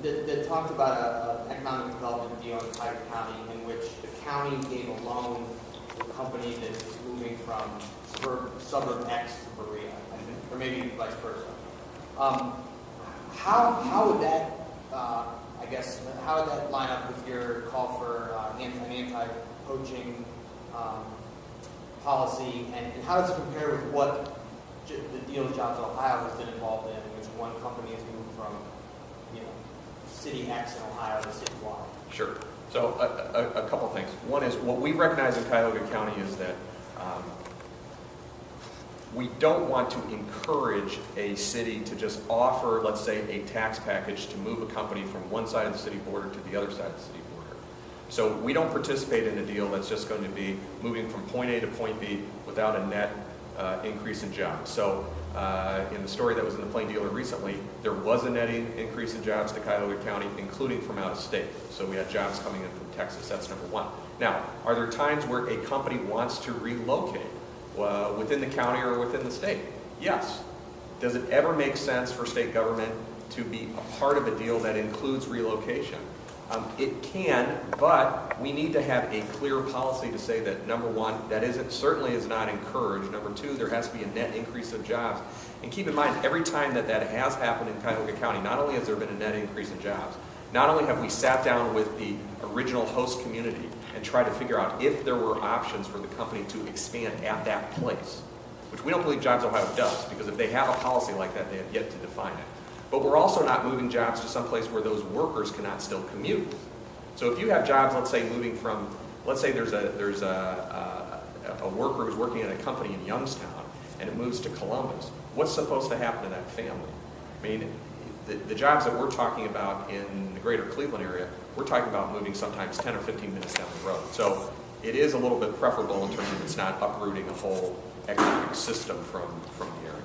that talked about an economic development deal in Cuyahoga County in which the county gave a loan to a company that is moving from suburb X to Berea, I think, or maybe vice versa. How would that, I guess, how would that line up with your call for an anti-poaching policy, and how does it compare with what the deal JobsOhio has been involved in which one company has moved from, city X in Ohio to city Y? Sure. So a couple things. One is what we recognize in Cuyahoga County is that we don't want to encourage a city to just offer, let's say, a tax package to move a company from one side of the city border to the other side of the city border. So we don't participate in a deal that's just going to be moving from point A to point B without a net increase in jobs. So in the story that was in the Plain Dealer recently, there was a net increase in jobs to Cuyahoga County, including from out of state. So we had jobs coming in from Texas. That's number one. Now, are there times where a company wants to relocate within the county or within the state? Yes. Does it ever make sense for state government to be a part of a deal that includes relocation? It can, but we need to have a clear policy to say that, number one, that certainly is not encouraged. Number two, there has to be a net increase of jobs. And keep in mind, every time that has happened in Cuyahoga County, not only has there been a net increase in jobs, not only have we sat down with the original host community and tried to figure out if there were options for the company to expand at that place, which we don't believe JobsOhio does, because if they have a policy like that, they have yet to define it. But we're also not moving jobs to some place where those workers cannot still commute. So if you have jobs, let's say, moving from, let's say there's a worker who's working at a company in Youngstown and it moves to Columbus, what's supposed to happen to that family? I mean, the jobs that we're talking about in the greater Cleveland area, we're talking about moving sometimes 10 or 15 minutes down the road. So it is a little bit preferable in terms of it's not uprooting a whole economic system from the area.